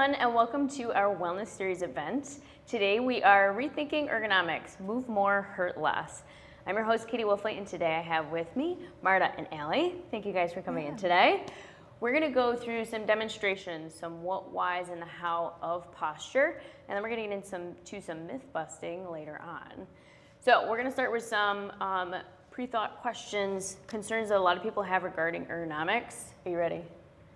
And welcome to our Wellness Series event. Today we are rethinking ergonomics, move more, hurt less. I'm your host, Katie Wolflight, and today I have with me Marta and Allie. Thank you guys for coming in today. We're gonna go through some demonstrations, some what, whys, and the how of posture, and then we're gonna get into some myth busting later on. So we're gonna start with some pre-thought questions, concerns that a lot of people have regarding ergonomics. Are you ready?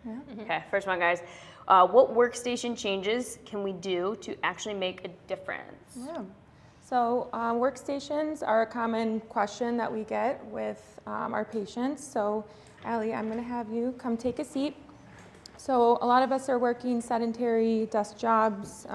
Yeah. Okay, first one, guys. What workstation changes can we do to actually make a difference? Yeah. So workstations are a common question that we get with our patients. So Allie, I'm going to have you come take a seat. So a lot of us are working sedentary desk jobs,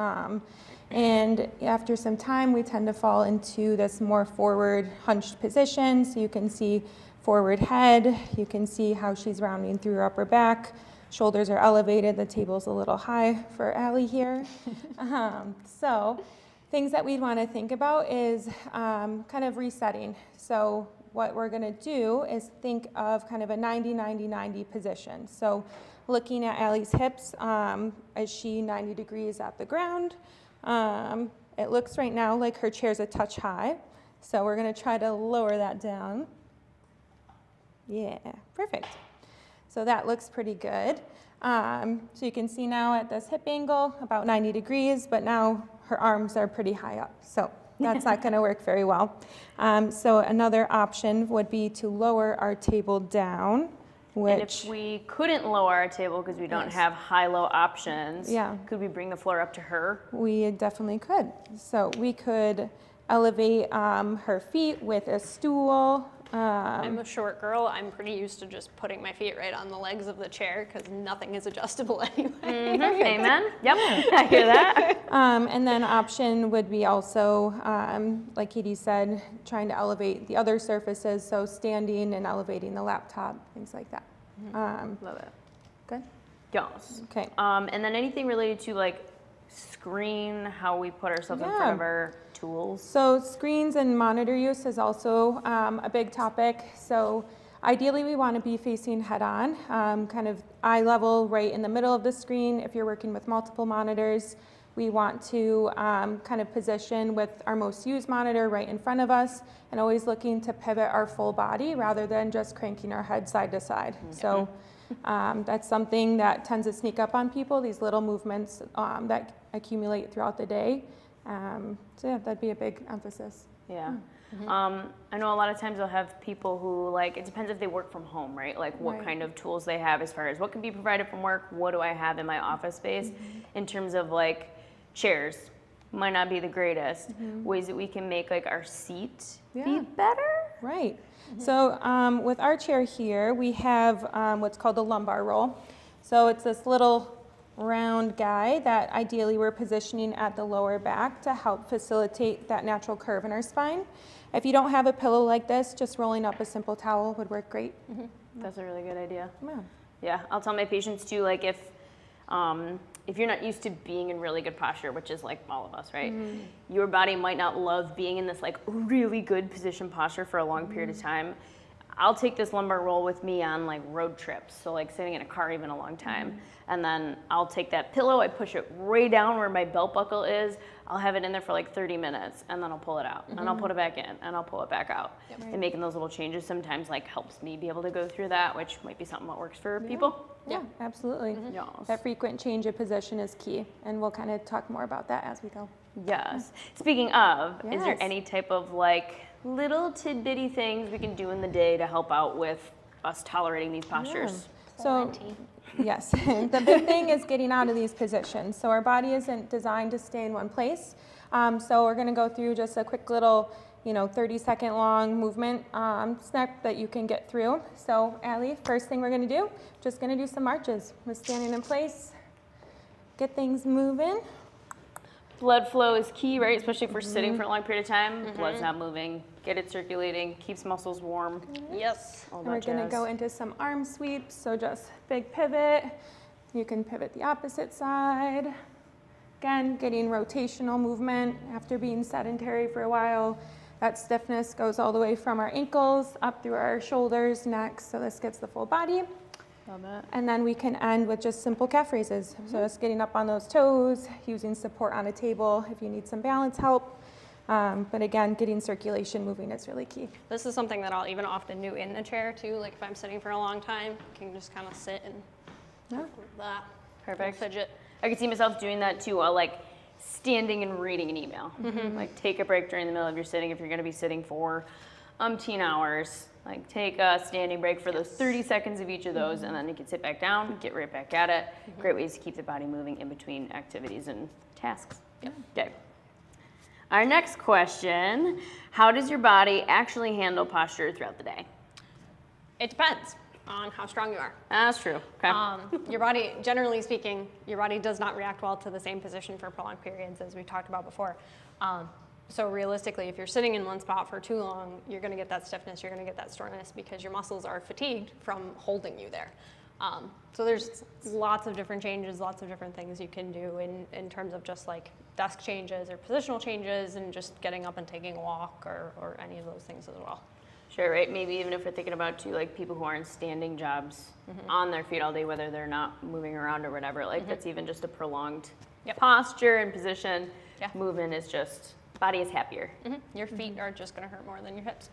And after some time, we tend to fall into this more forward hunched position. So you can see forward head, you can see how she's rounding through her upper back. Shoulders are elevated, the table's a little high for Allie here. So things that we'd want to think about is kind of resetting. So what we're going to do is think of kind of a 90-90-90 position. So looking at Allie's hips, is she 90 degrees at the ground? It looks right now like her chair's a touch high. So we're going to try to lower that down. Yeah, perfect. So that looks pretty good. So you can see now at this hip angle, about 90 degrees, but now her arms are pretty high up. So that's not going to work very well. So another option would be to lower our table down, which... And if we couldn't lower our table because we don't have high-low options, could we bring the floor up to her? We definitely could. So we could elevate her feet with a stool. I'm a short girl. I'm pretty used to just putting my feet right on the legs of the chair because nothing is adjustable anyway. Amen. Yep, I hear that. And then option would be also, like Katie said, trying to elevate the other surfaces, so standing and elevating the laptop, things like that. Love it. Good? Yes. Okay. And then anything related to like screen, how we put ourselves in front of our tools? So screens and monitor use is also a big topic. So ideally we want to be facing head on, kind of eye level right in the middle of the screen. If you're working with multiple monitors, we want to kind of position with our most used monitor right in front of us and always looking to pivot our full body rather than just cranking our head side to side. So that's something that tends to sneak up on people, these little movements that accumulate throughout the day. So yeah, that'd be a big emphasis. Yeah. I know a lot of times I'll have people who, like, it depends if they work from home, right? Like what kind of tools they have as far as what can be provided from work, what do I have in my office space in terms of like chairs. Might not be the greatest. Ways that we can make like our seat be better. Right. So with our chair here, we have what's called a lumbar roll. So it's this little round guy that ideally we're positioning at the lower back to help facilitate that natural curve in our spine. If you don't have a pillow like this, just rolling up a simple towel would work great. That's a really good idea. Yeah. Yeah, I'll tell my patients too, like if you're not used to being in really good posture, which is like all of us, right? Your body might not love being in this like really good position posture for a long period of time. I'll take this lumbar roll with me on like road trips, so like sitting in a car even a long time. And then I'll take that pillow, I push it right down where my belt buckle is. I'll have it in there for like 30 minutes, and then I'll pull it out, and I'll put it back in, and I'll pull it back out. And making those little changes sometimes like helps me be able to go through that, which might be something that works for people. Yeah, absolutely. Yes. That frequent change of position is key, and we'll kind of talk more about that as we go. Yes. Speaking of, is there Yes. any type of like little tidbitty things we can do in the day to help out with us tolerating these postures? So, yes, the big thing is getting out of these positions. So our body isn't designed to stay in one place. So we're going to go through just a quick little, 30-second long movement snack that you can get through. So Allie, first thing we're going to do, just going to do some marches. We're standing in place, get things moving. Blood flow is key, right? Especially if we're sitting for a long period of time. Blood's not moving. Get it circulating, keeps muscles warm. Yes. All And we're that going to jazz. go into some arm sweeps. So just big pivot. You can pivot the opposite side. Again, getting rotational movement after being sedentary for a while. That stiffness goes all the way from our ankles up through our shoulders, neck. So this gets the full body. Love it. And then we can end with just simple calf raises. So just getting up on those toes, using support on a table if you need some balance help. But again, getting circulation moving is really key. This is something that I'll even often do in the chair too. Like if I'm sitting for a long time, I can just kind of sit and that. Perfect. Fidget. I could see myself doing that too, like standing and reading an email. Like take a break during the middle of your sitting if you're going to be sitting for umpteen hours. Like take a standing break for those 30 seconds of each of those, and then you can sit back down, get right back at it. Great ways to keep the body moving in between activities and tasks. Okay. Our next question, how does your body actually handle posture throughout the day? It depends. on how strong you are. That's true. Okay. Your body, generally speaking, your body does not react well to the same position for prolonged periods, as we talked about before. So realistically, if you're sitting in one spot for too long, you're going to get that stiffness, you're going to get that soreness because your muscles are fatigued from holding you there. So there's lots of different changes, lots of different things you can do in terms of just like desk changes or positional changes and just getting up and taking a walk or any of those things as well. Sure, right? Maybe even if we're thinking about too, like people who are in standing jobs on their feet all day, whether they're not moving around or whatever, like that's even just a prolonged posture and position. Movement is just, body is happier. Your feet are just going to hurt more than your hips.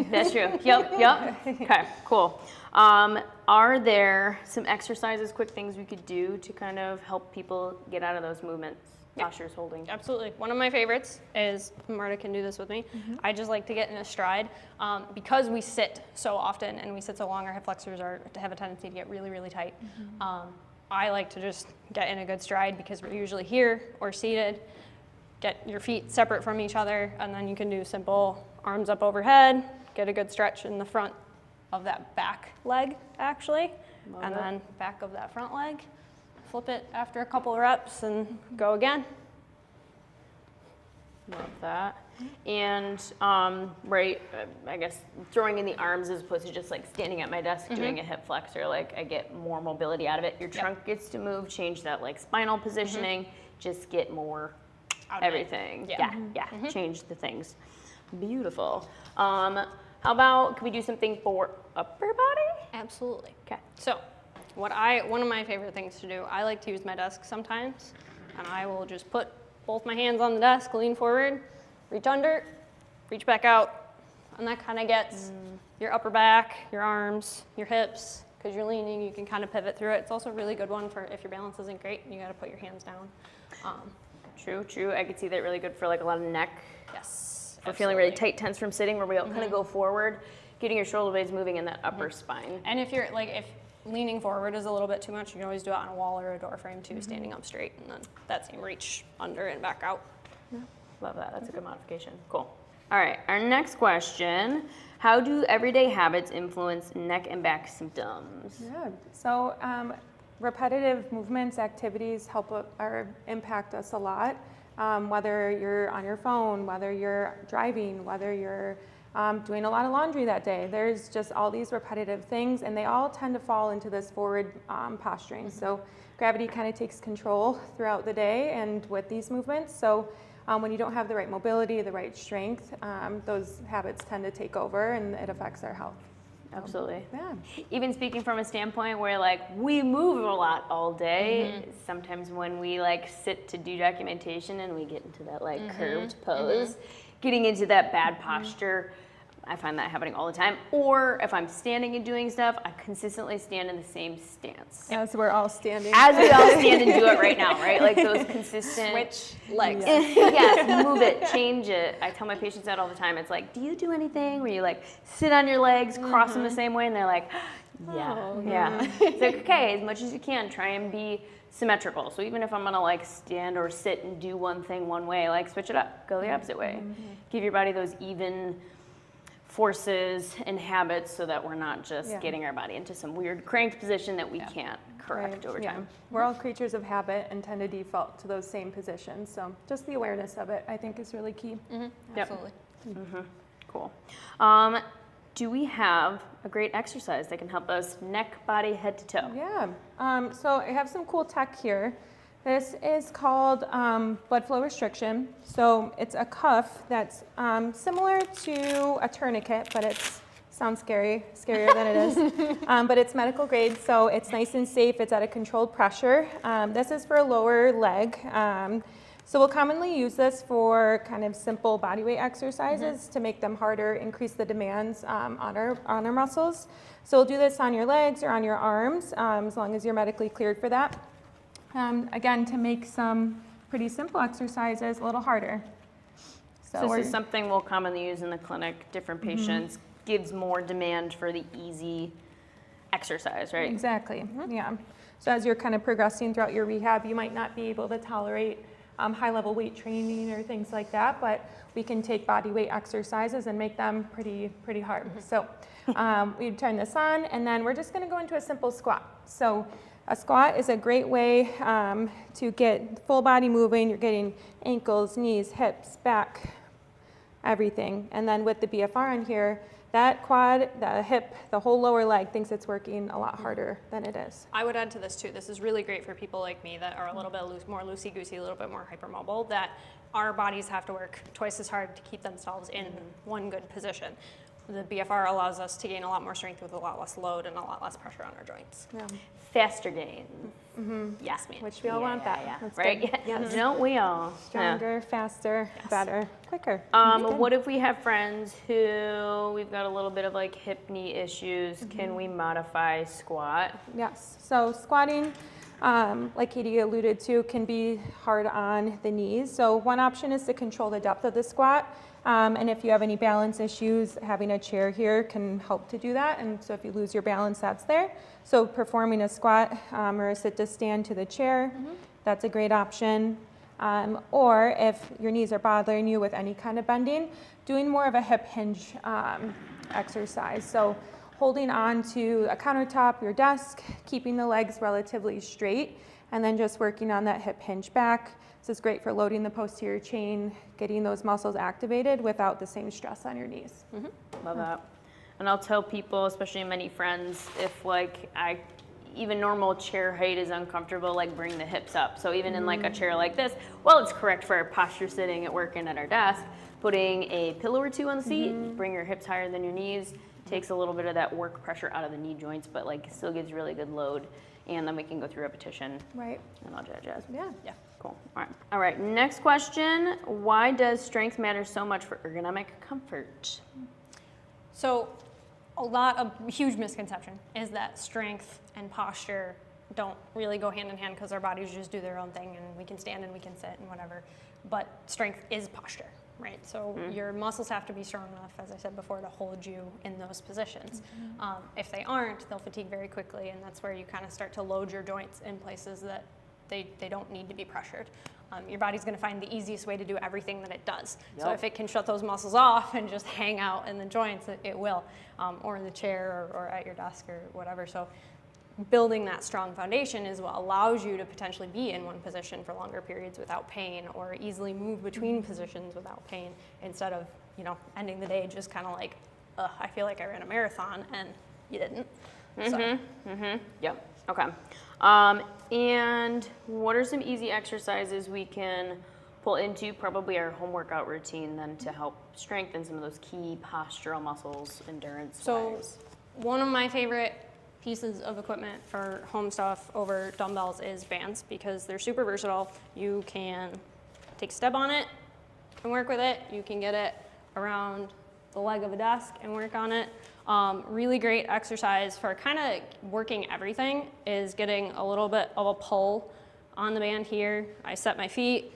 That's true. Yep. Okay, cool. Are there some exercises, quick things we could do to kind of help people get out of those movements, postures, holding? Absolutely. One of my favorites is, Marta can do this with me, I just like to get in a stride. Because we sit so often and we sit so long, our hip flexors have a tendency to get really, really tight. I like to just get in a good stride because we're usually here or seated. Get your feet separate from each other, and then you can do simple arms up overhead, get a good stretch in the front of that back leg, actually, and then back of that front leg. Flip it after a couple of reps and go again. Love that. And I guess throwing in the arms as opposed to just like standing at my desk doing a hip flexor, like I get more mobility out of it. Your trunk gets to move, change that like spinal positioning, just get more everything. Change the things. Beautiful. How about, can we do something for upper body? Absolutely. Okay. So one of my favorite things to do, I like to use my desk sometimes, and I will just put both my hands on the desk, lean forward, reach under, reach back out, and that kind of gets your upper back, your arms, your hips. Because you're leaning, you can kind of pivot through it. It's also a really good one for if your balance isn't great and you got to put your hands down. True. I could see that really good for like a lot of neck. Yes. If we're feeling really tight, tense from sitting, where we all kind of go forward, getting your shoulder blades moving in that upper spine. And if you're like, if leaning forward is a little bit too much, you can always do it on a wall or a door frame too, standing up straight, and then that same reach under and back out. Love that. That's a good modification. Cool. All right. Our next question: how do everyday habits influence neck and back symptoms? Yeah. So repetitive movements, activities help or impact us a lot. Whether you're on your phone, whether you're driving, whether you're doing a lot of laundry that day. There's just all these repetitive things, and they all tend to fall into this forward posturing. So gravity kind of takes control throughout the day and with these movements. So when you don't have the right mobility, the right strength, those habits tend to take over, and it affects our health. Absolutely. Yeah. Even speaking from a standpoint where like we move a lot all day, sometimes when we like sit to do documentation and we get into that like curved pose, getting into that bad posture, I find that happening all the time. Or if I'm standing and doing stuff, I consistently stand in the same stance. As we're all standing. As we all stand and do it right now, right? Like those consistent. Switch legs. Yes, move it, change it. I tell my patients that all the time. It's like, do you do anything where you like sit on your legs, cross them the same way? And they're like, yeah. It's like, okay, as much as you can, try and be symmetrical. So even if I'm gonna like stand or sit and do one thing one way, like switch it up, go the opposite way. Give your body those even forces and habits so that we're not just getting our body into some weird cranked position that we can't correct over time. We're all creatures of habit and tend to default to those same positions. So just the awareness of it, I think, is really key. Absolutely. Cool. Do we have a great exercise that can help us neck, body, head to toe? Yeah. So I have some cool tech here. This is called blood flow restriction. So it's a cuff that's similar to a tourniquet, but it sounds scarier than it is. But it's medical grade, so it's nice and safe. It's at a controlled pressure. This is for a lower leg. So we'll commonly use this for kind of simple bodyweight exercises to make them harder, increase the demands on our muscles. So we'll do this on your legs or on your arms, as long as you're medically cleared for that. Again, to make some pretty simple exercises a little harder. So this is something we'll commonly use in the clinic. Different patients gives more demand for the easy exercise, right? Exactly. Yeah. So as you're kind of progressing throughout your rehab, you might not be able to tolerate high-level weight training or things like that, but we can take body weight exercises and make them pretty hard. So we turn this on, and then we're just going to go into a simple squat. So a squat is a great way to get full body moving. You're getting ankles, knees, hips, back, everything. And then with the BFR on here, that quad, the hip, the whole lower leg thinks it's working a lot harder than it is. I would add to this too. This is really great for people like me that are a little bit more loosey-goosey, a little bit more hypermobile, that our bodies have to work twice as hard to keep themselves in one good position. The BFR allows us to gain a lot more strength with a lot less load and a lot less pressure on our joints. Yeah. Faster gains. Yes, ma'am. Which we all want that. Yeah. That's Right? good. Yes. Don't we all? Stronger, faster, better, quicker. What if we have friends who we've got a little bit of like hip knee issues? Can we modify squat? Yes, so squatting, like Katie alluded to, can be hard on the knees. So one option is to control the depth of the squat. And if you have any balance issues, having a chair here can help to do that. And so if you lose your balance, that's there. So performing a squat or a sit to stand to the chair, that's a great option. Or if your knees are bothering you with any kind of bending, doing more of a hip hinge exercise. So holding on to a countertop, your desk, keeping the legs relatively straight, and then just working on that hip hinge back. This is great for loading the posterior chain, getting those muscles activated without the same stress on your knees. Love that. And I'll tell people, especially many friends, if like even normal chair height is uncomfortable, like bring the hips up. So even in like a chair like this, well, it's correct for our posture sitting at work and at our desk, putting a pillow or two on the seat, bring your hips higher than your knees, takes a little bit of that work pressure out of the knee joints, but like still gives really good load. And then we can go through repetition. Right. And all jazz. Yeah. Cool. All right. Next question. Why does strength matter so much for ergonomic comfort? So a huge misconception is that strength and posture don't really go hand in hand because our bodies just do their own thing and we can stand and we can sit and whatever. But strength is posture, right? So your muscles have to be strong enough, as I said before, to hold you in those positions. If they aren't, they'll fatigue very quickly, and that's where you kind of start to load your joints in places that they don't need to be pressured. Your body's going to find the easiest way to do everything that it does. Yep. So if it can shut those muscles off and just hang out in the joints, it will, or in the chair or at your desk or whatever. So building that strong foundation is what allows you to potentially be in one position for longer periods without pain, or easily move between positions without pain, instead of, ending the day just kind of like, I feel like I ran a marathon, and you didn't. Yep. Okay. And what are some easy exercises we can pull into probably our home workout routine then to help strengthen some of those key postural muscles, endurance? So one of my favorite pieces of equipment for home stuff over dumbbells is bands, because they're super versatile. You can take a step on it and work with it. You can get it around the leg of a desk and work on it. Really great exercise for kind of working everything is getting a little bit of a pull on the band here. I set my feet,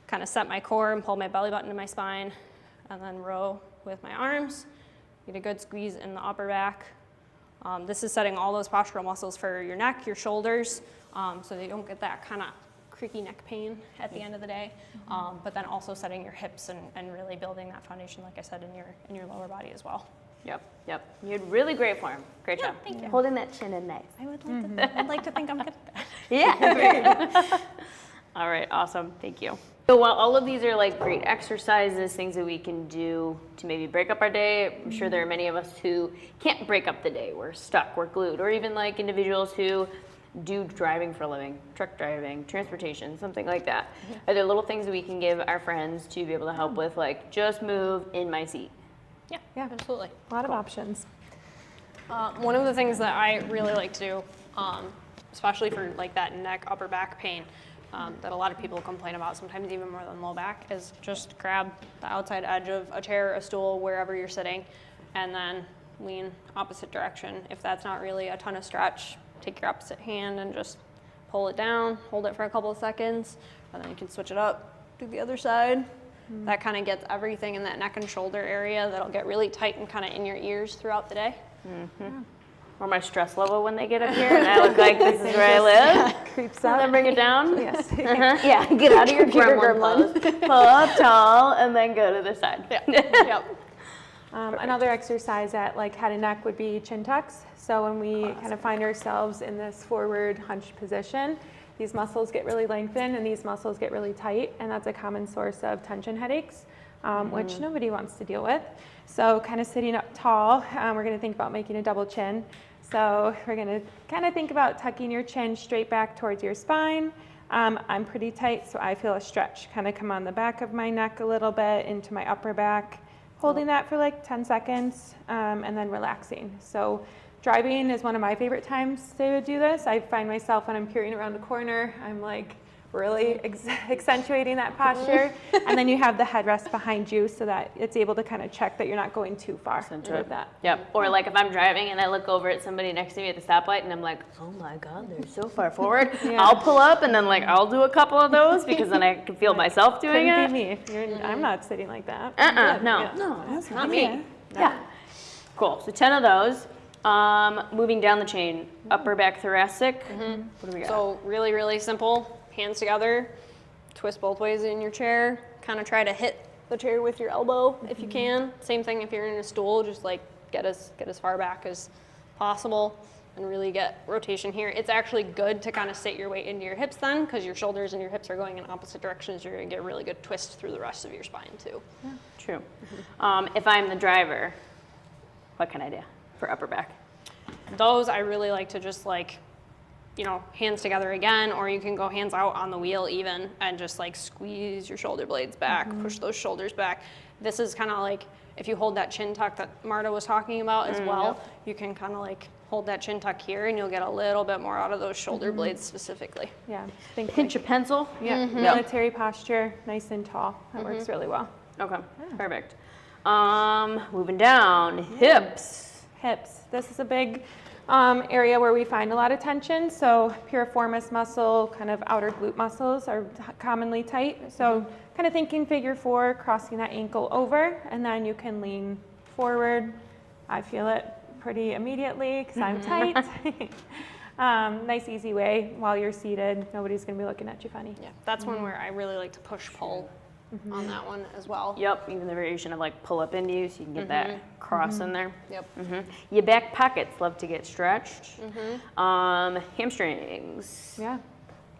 kind of set my core and pull my belly button to my spine, and then row with my arms. Get a good squeeze in the upper back. This is setting all those postural muscles for your neck, your shoulders, so they don't get that kind of creaky neck pain at the end of the day. But then also setting your hips and really building that foundation, like I said, in your lower body as well. Yep. You had really great form. Great job. Thank you. Holding that chin in nice. I would like to. I'd like to think I'm good at that. Yeah. Very good. All right. Awesome. Thank you. So while all of these are like great exercises, things that we can do to maybe break up our day, I'm sure there are many of us who can't break up the day. We're stuck, we're glued, or even like individuals who do driving for a living, truck driving, transportation, something like that. Are there little things that we can give our friends to be able to help with, like just move in my seat? Yeah, absolutely. A lot of options. One of the things that I really like to do, especially for like that neck, upper back pain, that a lot of people complain about, sometimes even more than low back, is just grab the outside edge of a chair, a stool, wherever you're sitting, and then lean opposite direction. If that's not really a ton of stretch, take your opposite hand and just pull it down, hold it for a couple of seconds, and then you can switch it up, do the other side. That kind of gets everything in that neck and shoulder area that'll get really tight and kind of in your ears throughout the day. or my stress level when they get up here, and I look like this is where I live. Creeps And up. then bring it down. Yes. Yeah, get out of your gremlin pose. Pull up tall, and then go to the side. Yep. Another exercise at like head and neck would be chin tucks. So when we kind of find ourselves in this forward hunched position, these muscles get really lengthened and these muscles get really tight, and that's a common source of tension headaches, which nobody wants to deal with. So kind of sitting up tall, we're going to think about making a double chin. So we're going to kind of think about tucking your chin straight back towards your spine. I'm pretty tight, so I feel a stretch kind of come on the back of my neck a little bit into my upper back, holding that for like 10 seconds, and then relaxing. So driving is one of my favorite times to do this. I find myself when I'm peering around a corner, I'm like really accentuating that posture. And then you have the headrest behind you so that it's able to kind of check that you're not going too far with that. Yep. Or like if I'm driving and I look over at somebody next to me at the stoplight and I'm like, oh my God, they're so far forward. I'll pull up and then like I'll do a couple of those because then I can feel myself doing it. Couldn't be me. I'm not sitting like that. No, That's not me. Yeah. Cool. So 10 of those. Moving down the chain, upper back thoracic. What do we got? So really, really simple. Hands together, twist both ways in your chair. Kind of try to hit the chair with your elbow if you can. Same thing if you're in a stool, just like get as far back as possible and really get rotation here. It's actually good to kind of sit your weight into your hips then, because your shoulders and your hips are going in opposite directions. You're gonna get a really good twist through the rest of your spine too. Yeah, true. If I'm the driver, what can I do for upper back? Those I really like to just like, hands together again, or you can go hands out on the wheel even and just like squeeze your shoulder blades back, push those shoulders back. This is kind of like if you hold that chin tuck that Marta was talking about as well, you can kind of like hold that chin tuck here and you'll get a little bit more out of those shoulder blades specifically. Yeah. Think Pinch a pencil. Yeah. Military posture, nice and tall. That works really well. Okay, perfect. Moving down, hips. Hips. This is a big area where we find a lot of tension. So piriformis muscle, kind of outer glute muscles are commonly tight. So kind of thinking figure 4, crossing that ankle over, and then you can lean forward. I feel it pretty immediately because I'm tight. Nice easy way while you're seated. Nobody's going to be looking at you funny. Yeah, that's one where I really like to push-pull on that one as well. Yep, even the variation of like pull up into you so you can get that cross in there. Yep. Your back pockets love to get stretched. Hamstrings. Yeah.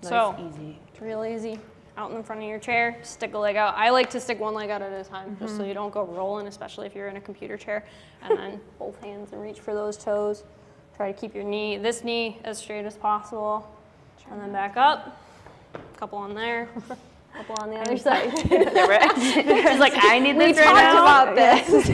Nice, So easy. it's real easy. Out in the front of your chair, stick a leg out. I like to stick one leg out at a time just so you don't go rolling, especially if you're in a computer chair. And then both hands and reach for those toes. Try to keep your this knee as straight as possible. And then back up. Couple on there. Couple on the other side. Yeah, right? She's like, I need this right Talked now. about this.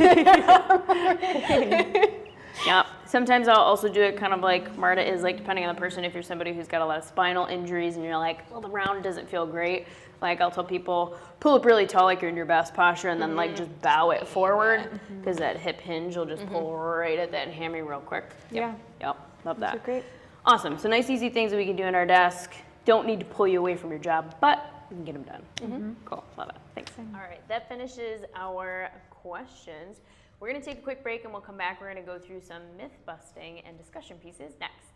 Yep. Sometimes I'll also do it kind of like Marta is, like depending on the person, if you're somebody who's got a lot of spinal injuries and you're like, well, the round doesn't feel great. Like I'll tell people, pull up really tall like you're in your best posture and then like just bow it forward because that hip hinge will just pull right at that hammy real quick. Yeah. Yep. Love that. Those are great. Awesome. So nice, easy things that we can do in our desk. Don't need to pull you away from your job, but we can get them done. Cool. Love it. Thanks. All right. That finishes our questions. We're going to take a quick break and we'll come back. We're going to go through some myth busting and discussion pieces next.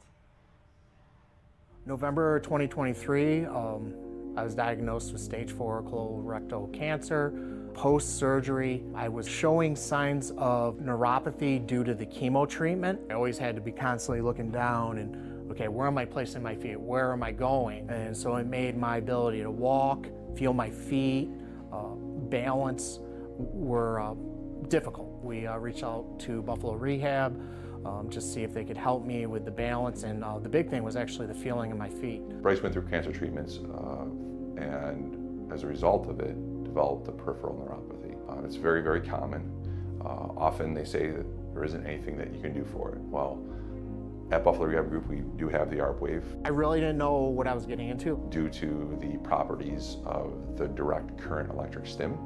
November 2023, I was diagnosed with stage 4 colorectal cancer. Post-surgery, I was showing signs of neuropathy due to the chemo treatment. I always had to be constantly looking down and, okay, where am I placing my feet? Where am I going? And so it made my ability to walk, feel my feet, balance were difficult. We reached out to Buffalo Rehab just to see if they could help me with the balance, and the big thing was actually the feeling in my feet. Bryce went through cancer treatments and as a result of it developed a peripheral neuropathy. It's very, very common. Often they say that there isn't anything that you can do for it. Well, at Buffalo Rehab Group we do have the ARP wave. I really didn't know what I was getting into. Due to the properties of the direct current electric stim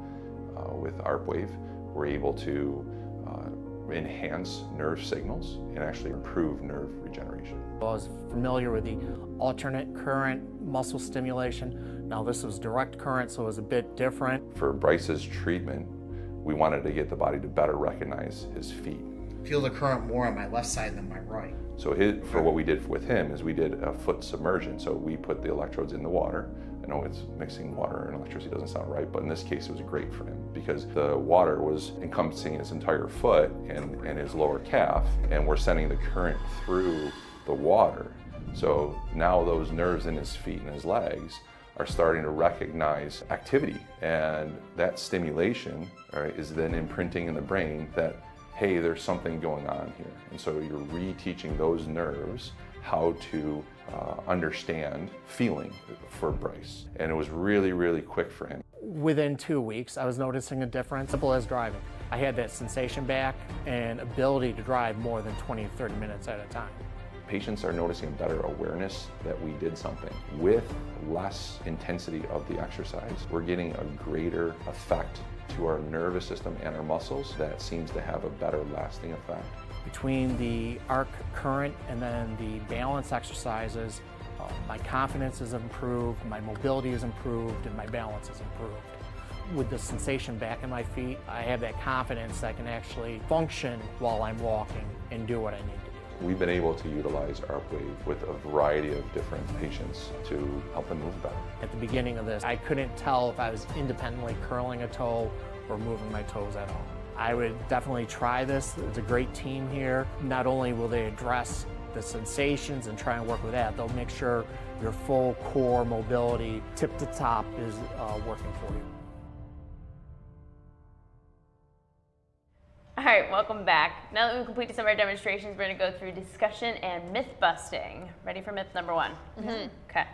with ARP wave, we're able to enhance nerve signals and actually improve nerve regeneration. I was familiar with the alternate current muscle stimulation. Now this was direct current, so it was a bit different. For Bryce's treatment, we wanted to get the body to better recognize his feet. Feel the current more on my left side than my right. So for what we did with him is we did a foot submersion. So we put the electrodes in the water. I know it's mixing water and electricity doesn't sound right, but in this case it was great for him because the water was encompassing his entire foot and his lower calf, and we're sending the current through the water. So now those nerves in his feet and his legs are starting to recognize activity, and that stimulation, right, is then imprinting in the brain that, hey, there's something going on here. And so you're reteaching those nerves how to understand feeling for Bryce. And it was really, really quick for him. Within 2 weeks, I was noticing a difference. Simple as driving. I had that sensation back and ability to drive more than 20 to 30 minutes at a time. Patients are noticing a better awareness that we did something. With less intensity of the exercise, we're getting a greater effect to our nervous system and our muscles that seems to have a better lasting effect. Between the arc current and then the balance exercises, my confidence is improved, my mobility is improved, and my balance is improved. With the sensation back in my feet, I have that confidence that I can actually function while I'm walking and do what I need to do. We've been able to utilize ARPWave with a variety of different patients to help them move better. At the beginning of this, I couldn't tell if I was independently curling a toe or moving my toes at all. I would definitely try this. There's a great team here. Not only will they address the sensations and try and work with that, they'll make sure your full core mobility, tip to top, is working for you. All right, welcome back. Now that we've completed some of our demonstrations, we're going to go through discussion and myth busting. Ready for myth number one? Mm-hmm. Okay.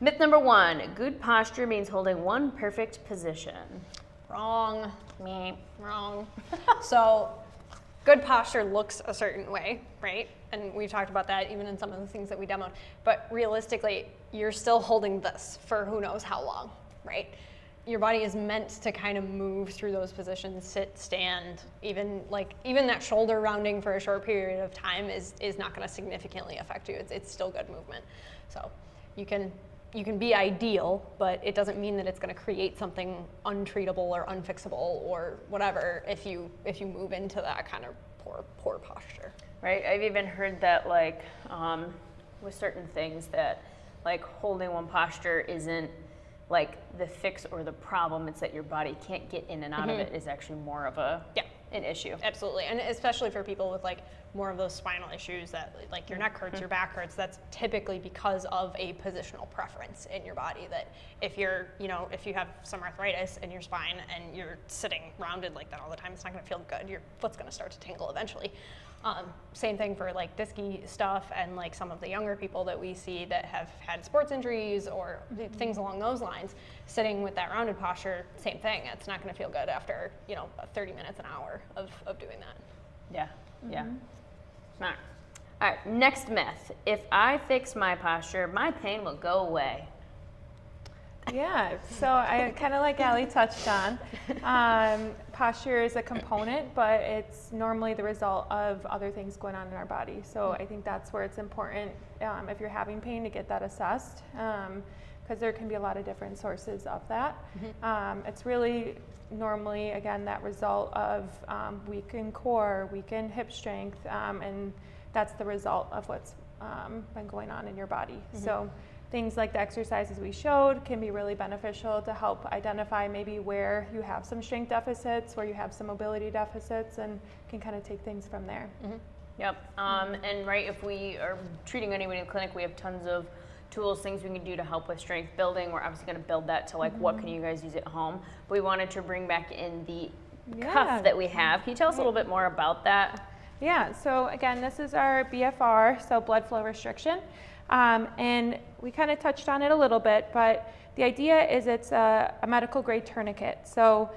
Myth number one, good posture means holding one perfect position. Wrong. Me. Wrong. So good posture looks a certain way, right? And we've talked about that even in some of the things that we demoed. But realistically, you're still holding this for who knows how long, right? Your body is meant to kind of move through those positions, sit, stand, even that shoulder rounding for a short period of time is not going to significantly affect you. It's still good movement. So you can be ideal, but it doesn't mean that it's going to create something untreatable or unfixable or whatever if you move into that kind of poor posture. Right. I've even heard that with certain things that holding one posture isn't the fix or the problem. It's that your body can't get in and out of it is actually more of an issue. Absolutely, and especially for people with more of those spinal issues that your neck hurts, your back hurts. That's typically because of a positional preference in your body. That if you have some arthritis in your spine and you're sitting rounded like that all the time, it's not going to feel good. Your foot's going to start to tingle eventually. Same thing for disky stuff and some of the younger people that we see that have had sports injuries or things along those lines. Sitting with that rounded posture, same thing. It's not going to feel good after 30 minutes, an hour of doing that. Yeah. Yeah. Smart. All right. Next myth: if I fix my posture, my pain will go away. Yeah, so I kind of like Allie touched on, posture is a component, but it's normally the result of other things going on in our body. So I think that's where it's important, if you're having pain, to get that assessed, because there can be a lot of different sources of that. It's really normally, again, that result of weakened core, weakened hip strength, and that's the result of what's been going on in your body. So things like the exercises we showed can be really beneficial to help identify maybe where you have some strength deficits, where you have some mobility deficits, and can kind of take things from there. Yep. And if we are treating anybody in the clinic, we have tons of tools, things we can do to help with strength building. We're obviously going to build that to what can you guys use at home. But we wanted to bring back in the cuff that we have. Can you tell us a little bit more about that? Yeah, so again, this is our BFR, so blood flow restriction. And we kind of touched on it a little bit, but the idea is it's a medical grade tourniquet. So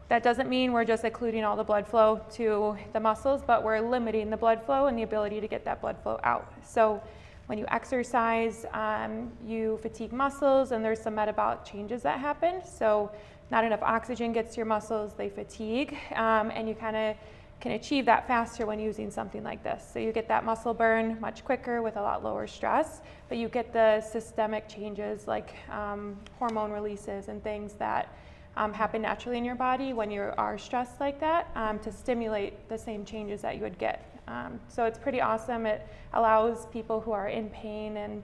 that doesn't mean we're just occluding all the blood flow to the muscles, but we're limiting the blood flow and the ability to get that blood flow out. So when you exercise, you fatigue muscles, and there's some metabolic changes that happen. So not enough oxygen gets to your muscles, they fatigue, and you kind of can achieve that faster when using something like this. So you get that muscle burn much quicker with a lot lower stress, but you get the systemic changes like hormone releases and things that happen naturally in your body when you are stressed like that, to stimulate the same changes that you would get So it's pretty awesome. It allows people who are in pain and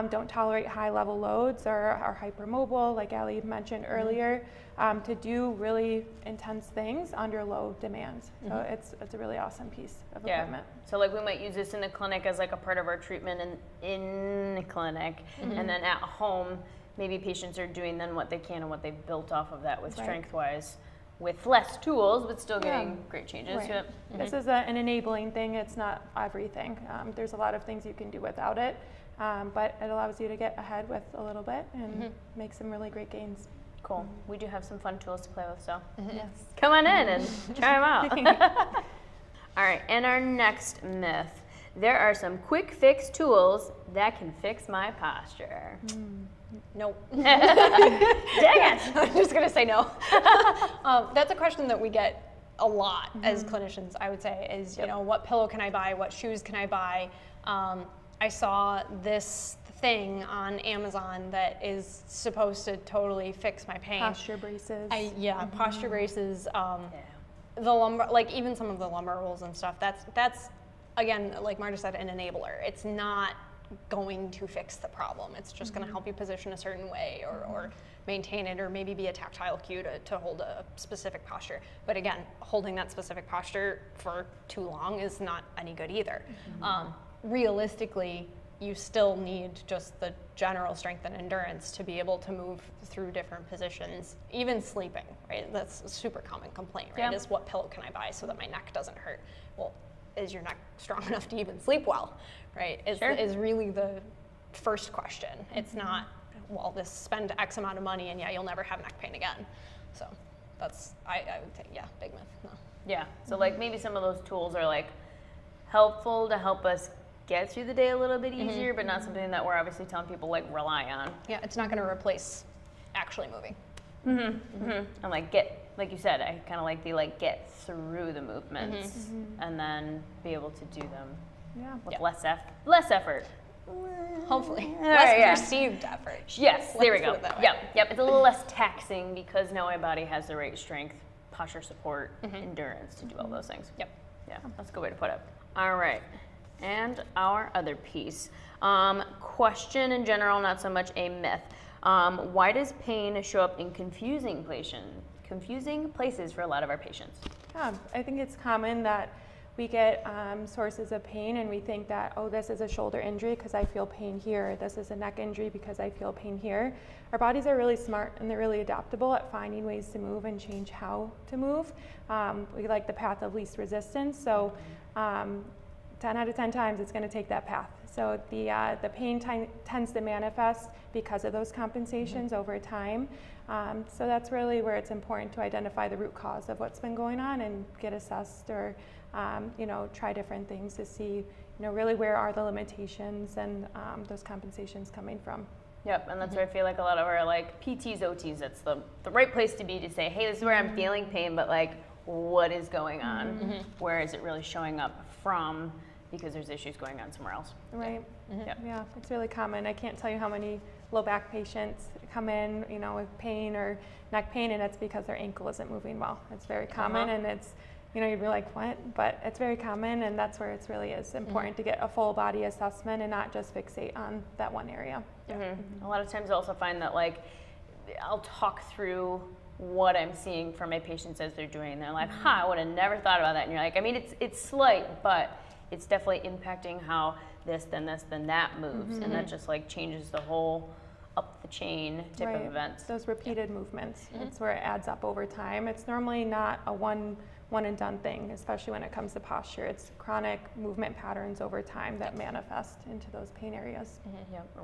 don't tolerate high level loads or are hypermobile, like Ali mentioned earlier, to do really intense things under low demand. So it's a really awesome piece of equipment. So like we might use this in the clinic as like a part of our treatment in the clinic, and then at home, maybe patients are doing then what they can and what they've built off of that with strength-wise, with less tools, but still getting great changes. Right. Yep. This is an enabling thing. It's not everything. There's a lot of things you can do without it, but it allows you to get ahead with a little bit and make some really great gains. Cool. We do have some fun tools to play with, so Yes. come on in and try them out. All right, and our next myth. There are some quick fix tools that can fix my posture. Nope. Dang it! I'm just gonna say no. That's a question that we get a lot as clinicians, I would say, is, you know, what pillow can I buy? What shoes can I buy? I saw this thing on Amazon that is supposed to totally fix my pain. Posture braces. Posture braces, the lumbar, like even some of the lumbar rolls and stuff, that's again, like Marta said, an enabler. It's not going to fix the problem. It's just going to help you position a certain way or maintain it, or maybe be a tactile cue to hold a specific posture. But again, holding that specific posture for too long is not any good either. Realistically, you still need just the general strength and endurance to be able to move through different positions, even sleeping, right? That's a super common complaint, right? Is what pillow can I buy so that my neck doesn't hurt? Well, is your neck strong enough to even sleep well, right? Is really the first question. It's not, well, spend X amount of money and you'll never have neck pain again. So that's, I would say, big myth, no. Yeah, so like maybe some of those tools are like helpful to help us get through the day a little bit easier, but not something that we're obviously telling people like rely on. Yeah, it's not going to replace actually moving. And like like you said, I kind of like the get through the movements and then be able to do them with less effort. Hopefully, Less perceived effort. Yes, there we go. Put it that way. Yep. It's a little less taxing because now my body has the right strength, posture support, endurance to do all those things. Yep. Yeah, that's a good way to put it. All right. And our other piece. Question in general, not so much a myth. Why does pain show up in confusing places for a lot of our patients? I think it's common that we get sources of pain and we think that, oh, this is a shoulder injury because I feel pain here. This is a neck injury because I feel pain here. Our bodies are really smart and they're really adaptable at finding ways to move and change how to move. We like the path of least resistance. So 10 out of 10 times it's going to take that path. So the pain tends to manifest because of those compensations over time. So that's really where it's important to identify the root cause of what's been going on and get assessed or try different things to see really where are the limitations and those compensations coming from. Yep, and that's where I feel like a lot of our like PTs, OTs, it's the right place to be to say, hey, this is where I'm feeling pain, but like what is going on? Where is it really showing up from? Because there's issues going on somewhere else. Right. Yeah, it's really common. I can't tell you how many low back patients come in, with pain or neck pain, and it's because their ankle isn't moving well. It's very common, and it's, you'd be like, what? But it's very common, and that's where it really is important to get a full body assessment and not just fixate on that one area. A lot of times I also find that like I'll talk through what I'm seeing from my patients as they're doing. They're like, I would have never thought about that. And you're like, I mean, it's slight, but it's definitely impacting how this, then that moves. And that just like changes the whole up the chain type of events. Those repeated movements, it's where it adds up over time. It's normally not a one and done thing, especially when it comes to posture. It's chronic movement patterns over time that manifest into those pain areas.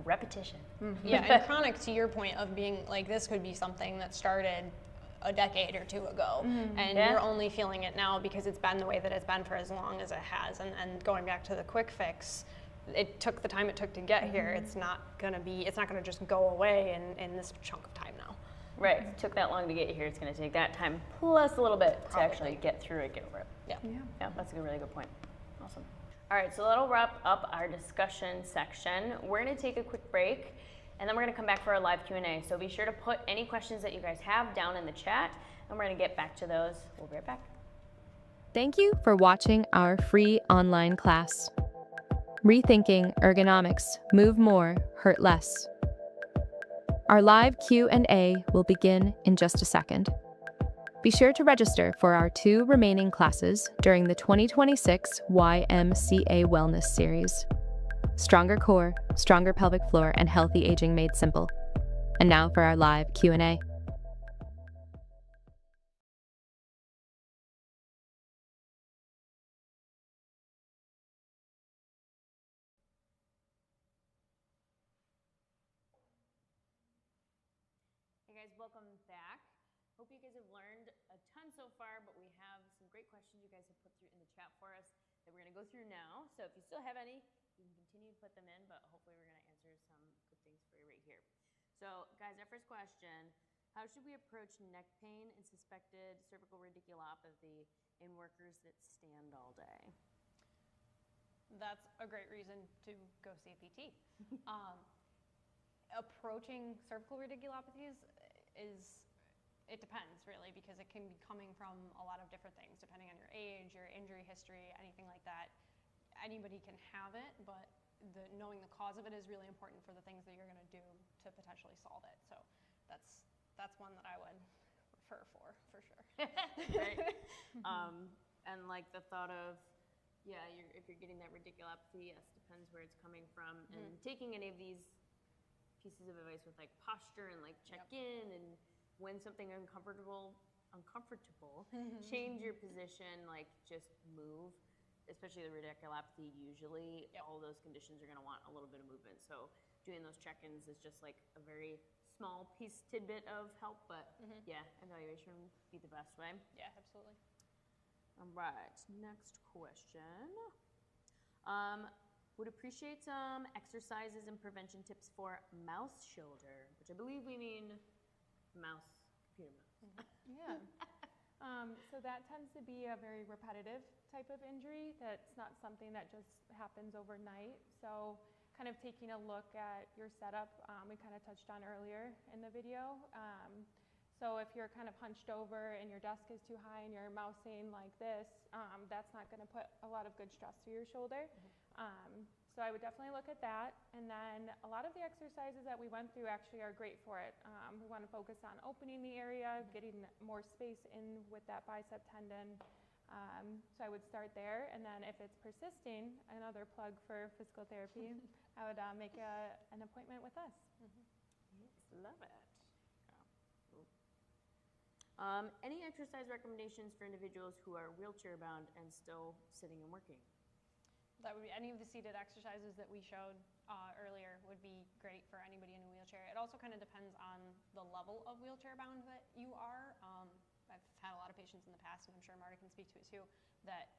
Repetition. Yeah, and chronic, to your point of being like, this could be something that started a decade or two ago, and you're only feeling it now because it's been the way that it's been for as long as it has. And going back to the quick fix, it took the time it took to get here. It's not gonna just go away in this chunk of time now. Right. It took that long to get here. It's going to take that time plus a little bit to actually get through it, get over it. Yeah, that's a really good point. Awesome. All right, so that'll wrap up our discussion section. We're going to take a quick break, and then we're going to come back for our live Q&A. So be sure to put any questions that you guys have down in the chat, and we're going to get back to those. We'll be right back. Thank you for watching our free online class, Rethinking Ergonomics, Move More, Hurt Less. Our live Q&A will begin in just a second. Be sure to register for our 2 remaining classes during the 2026 YMCA Wellness Series. Stronger core, stronger pelvic floor, and healthy aging made simple. And now for our live Q&A. Hey guys, welcome back. Hope you guys have learned a ton so far, but we have some great questions you guys have put through in the chat for us that we're gonna go through now. So if you still have any, you can continue to put them in, but hopefully we're gonna answer some good things for you right here. So guys, our first question, how should we approach neck pain and suspected cervical radiculopathy in workers that stand all day? That's a great reason to go see a PT. Approaching cervical radiculopathies it depends really, because it can be coming from a lot of different things depending on your age, your injury history, anything like that. Anybody can have it, but knowing the cause of it is really important for the things that you're going to do to potentially solve it. So that's one that I would refer for sure. Right. And like the thought of, if you're getting that radiculopathy, yes, depends where it's coming from, and taking any of these pieces of advice with like posture and like check in, and when something uncomfortable, change your position, like just move, especially the radiculopathy. Usually all those conditions are going to want a little bit of movement. So doing those check-ins is just like a very small tidbit of help, but evaluation would be the best way. Yeah, absolutely. All right, next question. Would appreciate some exercises and prevention tips for mouse shoulder, which I believe we mean computer mouse. Yeah. So that tends to be a very repetitive type of injury. That's not something that just happens overnight. So kind of taking a look at your setup, we kind of touched on earlier in the video. So if you're kind of hunched over and your desk is too high and you're mousing like this, that's not going to put a lot of good stress through your shoulder. So I would definitely look at that. And then a lot of the exercises that we went through actually are great for it. We want to focus on opening the area, getting more space in with that bicep tendon. So I would start there. And then if it's persisting, another plug for physical therapy, I would make an appointment with us. Yes, love it. Any exercise recommendations for individuals who are wheelchair bound and still sitting and working? That would be any of the seated exercises that we showed earlier would be great for anybody in a wheelchair. It also kind of depends on the level of wheelchair bound that you are. I've had a lot of patients in the past, and I'm sure Marta can speak to it too, that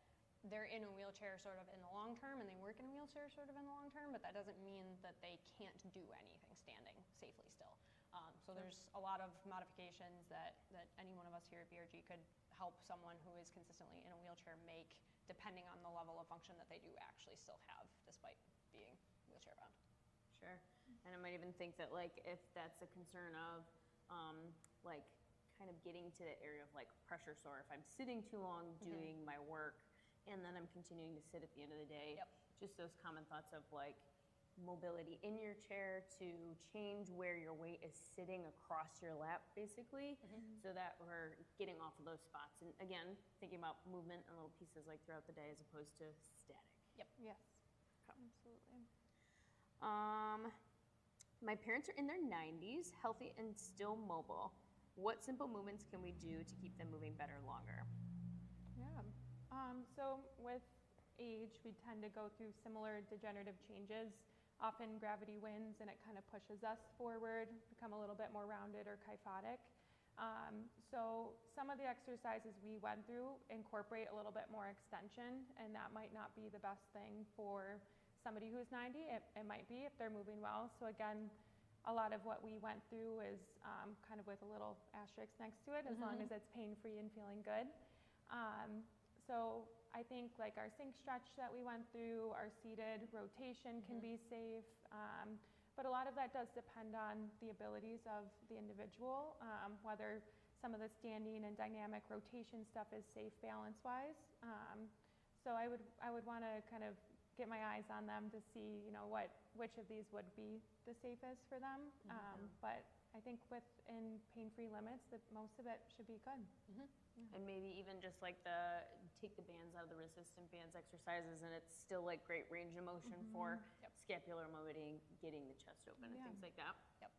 they're in a wheelchair sort of in the long term and they work in a wheelchair sort of in the long term, but that doesn't mean that they can't do anything standing safely still. So there's a lot of modifications that any one of us here at BRG could help someone who is consistently in a wheelchair make, depending on the level of function that they do actually still have despite being wheelchair bound. Sure. And I might even think that like if that's a concern of like kind of getting to the area of like pressure sore, if I'm sitting too long doing my work and then I'm continuing to sit at the end of the day, just those common thoughts of like mobility in your chair to change where your weight is sitting across your lap basically, so that we're getting off of those spots. And again, thinking about movement and little pieces like throughout the day as opposed to static. Yes, absolutely. My parents are in their 90s, healthy and still mobile. What simple movements can we do to keep them moving better longer? Yeah, so with age, we tend to go through similar degenerative changes. Often gravity wins and it kind of pushes us forward, become a little bit more rounded or kyphotic. So some of the exercises we went through incorporate a little bit more extension, and that might not be the best thing for somebody who's 90. It might be if they're moving well. So again, a lot of what we went through is kind of with a little asterisk next to it, as long as it's pain-free and feeling good. So I think like our sync stretch that we went through, our seated rotation can be safe, but a lot of that does depend on the abilities of the individual, whether some of the standing and dynamic rotation stuff is safe balance-wise. So I would want to kind of get my eyes on them to see, you know, which of these would be the safest for them. But I think within pain-free limits, that most of it should be good. And maybe even just like take the bands out of the resistant bands exercises, and it's still like great range of motion for scapular mobility, getting the chest open and things like that. Yep.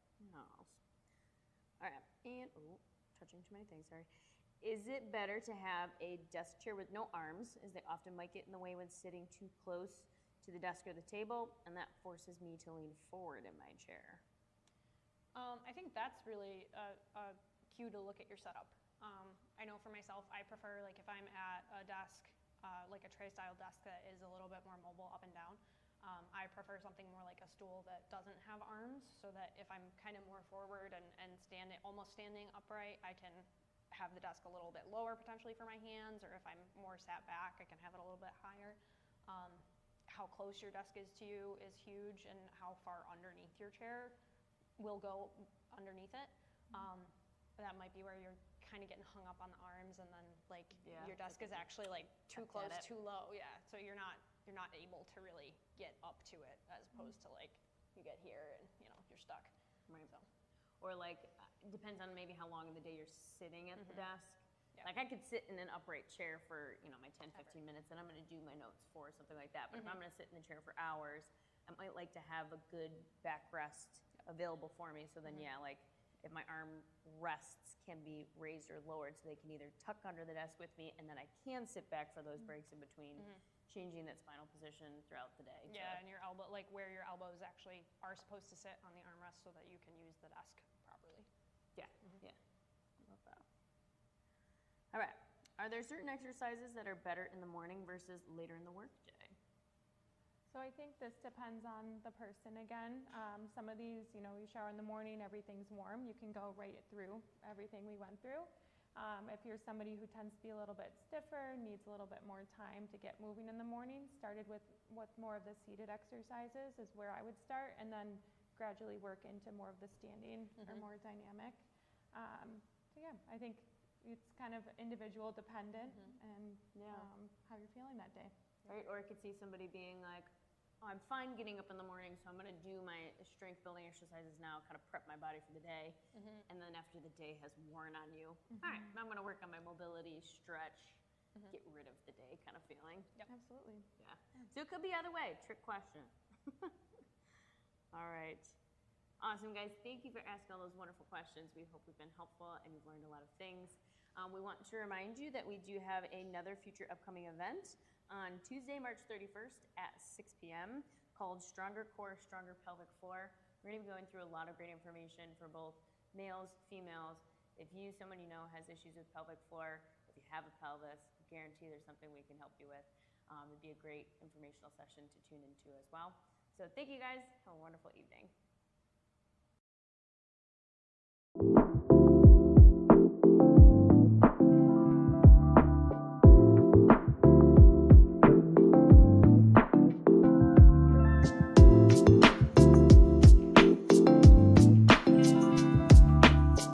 All right, and touching too many things, sorry. Is it better to have a desk chair with no arms, as they often might get in the way when sitting too close to the desk or the table, and that forces me to lean forward in my chair? I think that's really a cue to look at your setup. I know for myself, I prefer, like if I'm at a desk, like a tray-style desk that is a little bit more mobile up and down, I prefer something more like a stool that doesn't have arms, so that if I'm kind of more forward and almost standing upright, I can have the desk a little bit lower potentially for my hands, or if I'm more sat back, I can have it a little bit higher. How close your desk is to you is huge, and how far underneath your chair will go underneath it. That might be where you're kind of getting hung up on the arms, and then like your desk is actually like too close, too low. Yeah, so you're not able to really get up to it, as opposed to like you get here and you're stuck. Right. So. Or like, it depends on maybe how long in the day you're sitting at the desk. Yeah. Like I could sit in an upright chair for, my 10, 15 minutes, and I'm gonna do my notes for something like that. But if I'm gonna sit in the chair for hours, I might like to have a good backrest available for me. So then, like if my arm rests can be raised or lowered, so they can either tuck under the desk with me, and then I can sit back for those breaks in between, changing that spinal position throughout the day. Yeah, and your elbow, like where your elbows actually are supposed to sit on the armrest, so that you can use the desk properly. Yeah, yeah, I love that. All right, are there certain exercises that are better in the morning versus later in the workday? So I think this depends on the person again. Some of these, you shower in the morning, everything's warm, you can go right through everything we went through. If you're somebody who tends to be a little bit stiffer, needs a little bit more time to get moving in the morning, started with more of the seated exercises is where I would start, and then gradually work into more of the standing or more dynamic. So yeah, I think it's kind of individual dependent and how you're feeling that day. Right, or I could see somebody being like, oh, I'm fine getting up in the morning, so I'm gonna do my strength building exercises now, kind of prep my body for the day. And then after the day has worn on you, all right, I'm gonna work on my mobility, stretch, get rid of the day kind of feeling. Yep. Absolutely. Yeah, so it could be either way, trick question. All right. Awesome, guys. Thank you for asking all those wonderful questions. We hope we've been helpful and you've learned a lot of things. We want to remind you that we do have another future upcoming event on Tuesday, March 31st at 6 p.m. called Stronger Core, Stronger Pelvic Floor. We're going to be going through a lot of great information for both males, females. If someone you know has issues with pelvic floor, if you have a pelvis, I guarantee there's something we can help you with. It'd be a great informational session to tune into as well. So thank you guys. Have a wonderful evening.